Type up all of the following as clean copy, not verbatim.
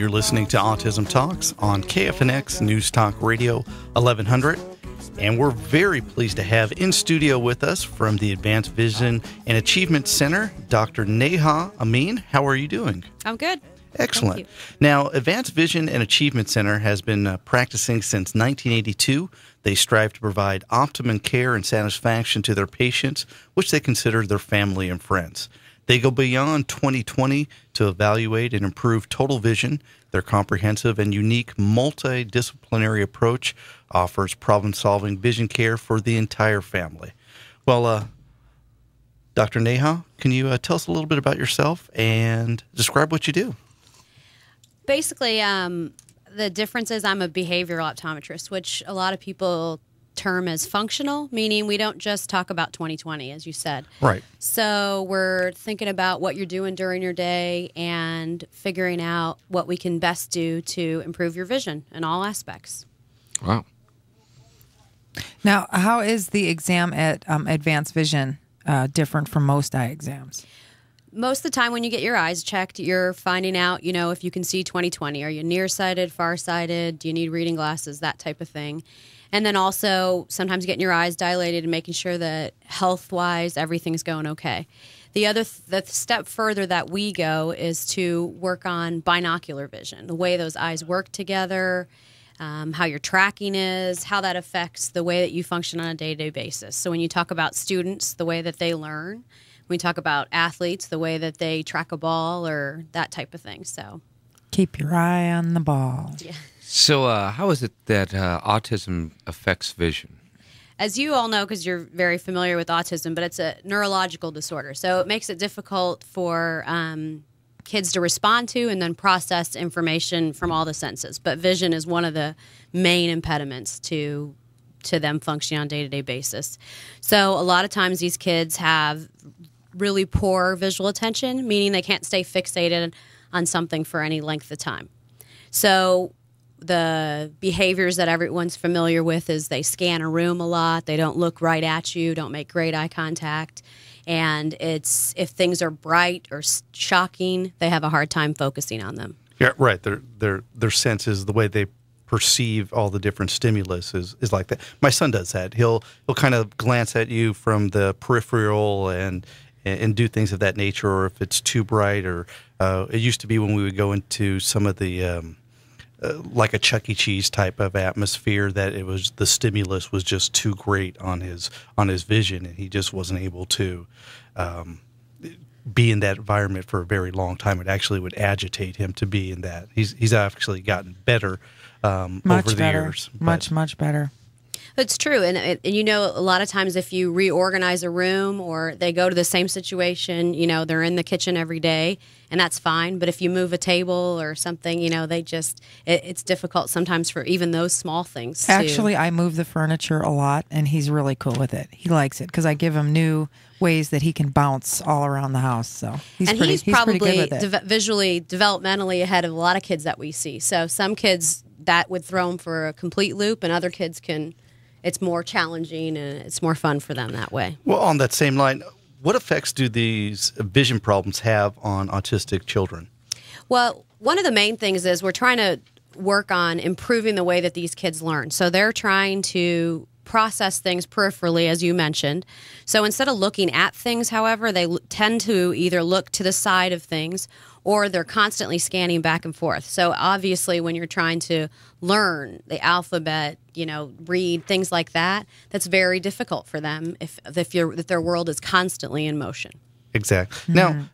You're listening to Autism Talks on KFNX News Talk Radio 1100. And we're very pleased to have in studio with us from the Advanced Vision and Achievement Center, Dr. Neha Amin. How are you doing? I'm good. Excellent. Now, Advanced Vision and Achievement Center has been practicing since 1982. They strive to provide optimum care and satisfaction to their patients, which they consider their family and friends. They go beyond 20/20 to evaluate and improve total vision. Their comprehensive and unique multidisciplinary approach offers problem-solving vision care for the entire family. Well, Dr. Neha, can you tell us a little bit about yourself and describe what you do? Basically, the difference is I'm a behavioral optometrist, which a lot of people term as functional, meaning we don't just talk about 20/20, as you said. Right. So we're thinking about what you're doing during your day and figuring out what we can best do to improve your vision in all aspects. Wow. Now, how is the exam at Advanced Vision different from most eye exams? Most of the time when you get your eyes checked, you're finding out, if you can see 20/20. Are you nearsighted, farsighted? Do you need reading glasses? That type of thing. And then also sometimes getting your eyes dilated and making sure that health-wise everything's going okay. The step further that we go is to work on binocular vision, the way those eyes work together, how your tracking is, how that affects the way that you function on a day-to-day basis. So when you talk about students, the way that they learn, when we talk about athletes, the way that they track a ball or that type of thing. So keep your eye on the ball. Yeah. So how is it that autism affects vision? As you all know, because you're very familiar with autism, but it's a neurological disorder. So it makes it difficult for kids to respond to and then process information from all the senses. But vision is one of the main impediments to them functioning on a day-to-day basis. So a lot of times these kids have really poor visual attention, meaning they can't stay fixated on something for any length of time. So the behaviors that everyone's familiar with is they scan a room a lot, they don't look right at you, don't make great eye contact, and if things are bright or shocking, they have a hard time focusing on them. Yeah, right. Their senses, the way they perceive all the different stimulus is like that. My son does that. He'll kind of glance at you from the peripheral and do things of that nature, or if it's too bright, or it used to be when we would go into some of the like a Chuck E. Cheese type of atmosphere, that the stimulus was just too great on his vision, and he just wasn't able to be in that environment for a very long time. It actually would agitate him to be in that. He's actually gotten better over the years. Much better. It's true, and a lot of times if you reorganize a room or they go to the same situation, they're in the kitchen every day, and that's fine. But if you move a table or something, it's difficult sometimes for even those small things. Actually, I move the furniture a lot, and he's really cool with it. He likes it because I give him new ways that he can bounce all around the house. So he's probably pretty good with it. Visually, developmentally ahead of a lot of kids that we see. So some kids that would throw them for a complete loop, and other kids it's more challenging and it's more fun for them that way. Well, on that same line, what effects do these vision problems have on autistic children? Well, one of the main things is we're trying to work on improving the way that these kids learn. So they're trying to process things peripherally, as you mentioned. So instead of looking at things, however, they tend to either look to the side of things or they're constantly scanning back and forth. So obviously when you're trying to learn the alphabet, read, things like that, that's very difficult for them if their world is constantly in motion. Exactly. Mm-hmm. Now,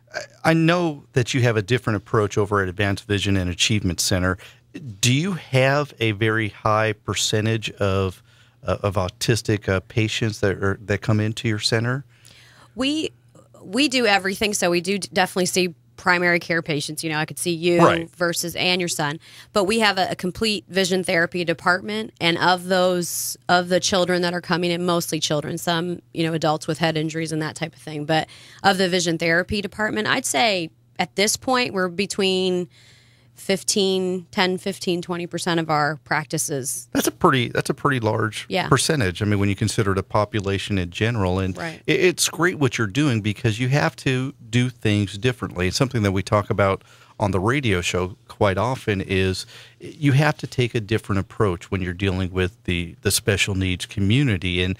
I know that you have a different approach over at Advanced Vision and Achievement Center. Do you have a very high percentage of autistic patients that come into your center? We do everything, so we do definitely see primary care patients. I could see you and your son, but we have a complete vision therapy department, and of the children that are coming in, mostly children, some adults with head injuries and that type of thing, but of the vision therapy department, I'd say at this point we're between 20% of our practices. That's a pretty large percentage. I mean, when you consider the population in general, and it's great what you're doing because you have to do things differently. It's something that we talk about on the radio show quite often is you have to take a different approach when you're dealing with the special needs community. And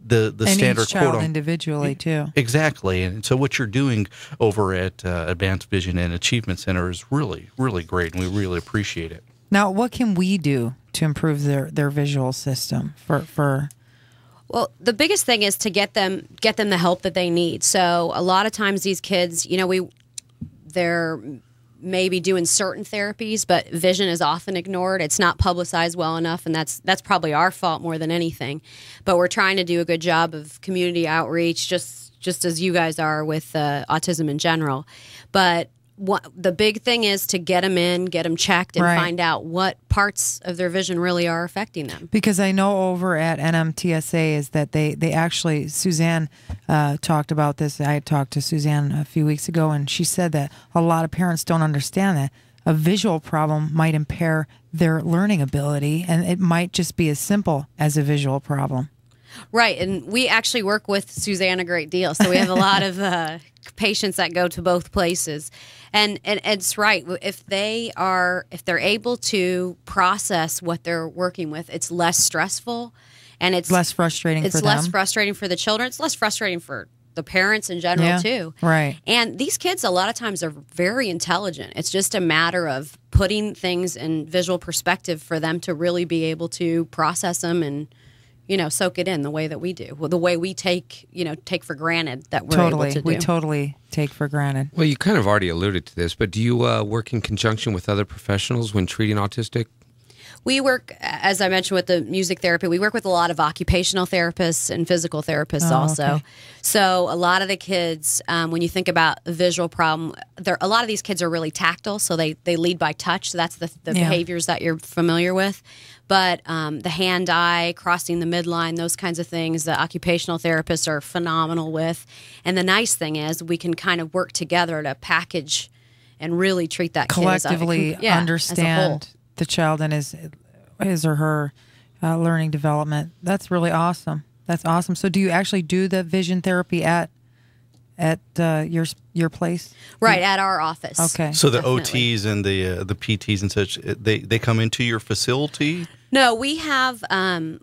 the and standard each child quote individually too. Exactly. And so what you're doing over at Advanced Vision and Achievement Center is really, really great, and we really appreciate it. Now, what can we do to improve their visual system for Well, the biggest thing is to get them the help that they need. So a lot of times these kids, they're maybe doing certain therapies, but vision is often ignored. It's not publicized well enough, and that's probably our fault more than anything. But we're trying to do a good job of community outreach, just as you guys are with autism in general. But the big thing is to get them in, get them checked, and Right. find out what parts of their vision really are affecting them. Because I know over at NMTSA is that they actually, Suzanne talked about this. I had talked to Suzanne a few weeks ago, and she said that a lot of parents don't understand that a visual problem might impair their learning ability, and it might just be as simple as a visual problem. Right, and we actually work with Suzanne a great deal, so we have a lot of patients that go to both places, and it's right. If they're able to process what they're working with, it's less stressful, and it's less frustrating for them. It's less frustrating for the children. It's less frustrating for the parents in general too. Right. And these kids a lot of times are very intelligent. It's just a matter of putting things in visual perspective for them to really be able to process them and soak it in the way that we do. Well, the way we take for granted that we're able to do. We totally take for granted. Well, you kind of already alluded to this, but do you work in conjunction with other professionals when treating autistic? We work, as I mentioned, with the music therapy. We work with a lot of occupational therapists and physical therapists also. Okay. So a lot of the kids, when you think about a visual problem, a lot of these kids are really tactile, so they lead by touch. So that's the behaviors that you're familiar with. But the hand-eye, crossing the midline, those kinds of things, the occupational therapists are phenomenal with. And the nice thing is we can kind of work together to package and really treat that kid collectively as a whole. understand the child and his or her learning development. That's really awesome. That's awesome. So do you actually do the vision therapy at your place? Right, at our office. Okay. So the Definitely. OTs and the PTs and such, they come into your facility? No, we have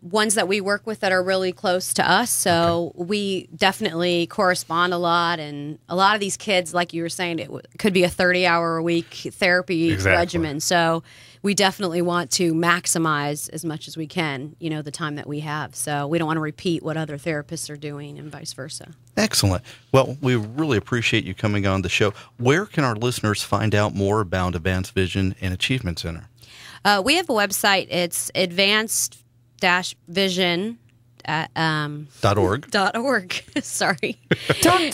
ones that we work with that are really close to us, so we definitely correspond a lot. And a lot of these kids, like you were saying, it could be a 30-hour-a-week therapy regimen. So we definitely want to maximize as much as we can, the time that we have. So we don't want to repeat what other therapists are doing and vice versa. Excellent. Well, we really appreciate you coming on the show. Where can our listeners find out more about Advanced Vision and Achievement Center? We have a website. It's advanced-vision .org. .org. Sorry. Yeah.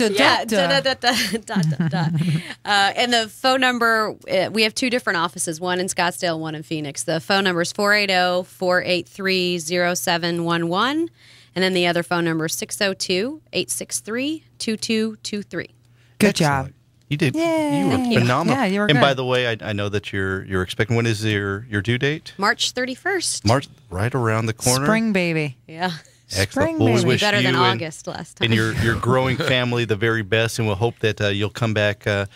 And the phone number, we have two different offices, one in Scottsdale, one in Phoenix. The phone number is 480-483-0711. And then the other phone number is 602-863-2223. Good job. You did. Yay. You were Thank you. phenomenal. Yeah, you were And good. by the way, I know that you're expecting. When is your due date? March 31st. March, right around the corner. Spring baby. Yeah. Excellent. Spring Well, we baby. wish Better than you August last time. and your growing family the very best, and we'll hope that you'll come back and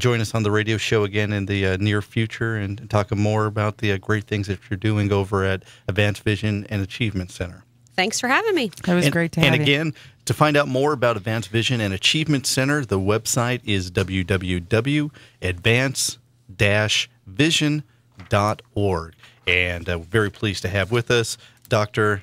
join us on the radio show again in the near future and talk more about the great things that you're doing over at Advanced Vision and Achievement Center. Thanks for having me. It was great to have And you. again, to find out more about Advanced Vision and Achievement Center, the website is www.advance-vision.org. And very pleased to have with us Dr.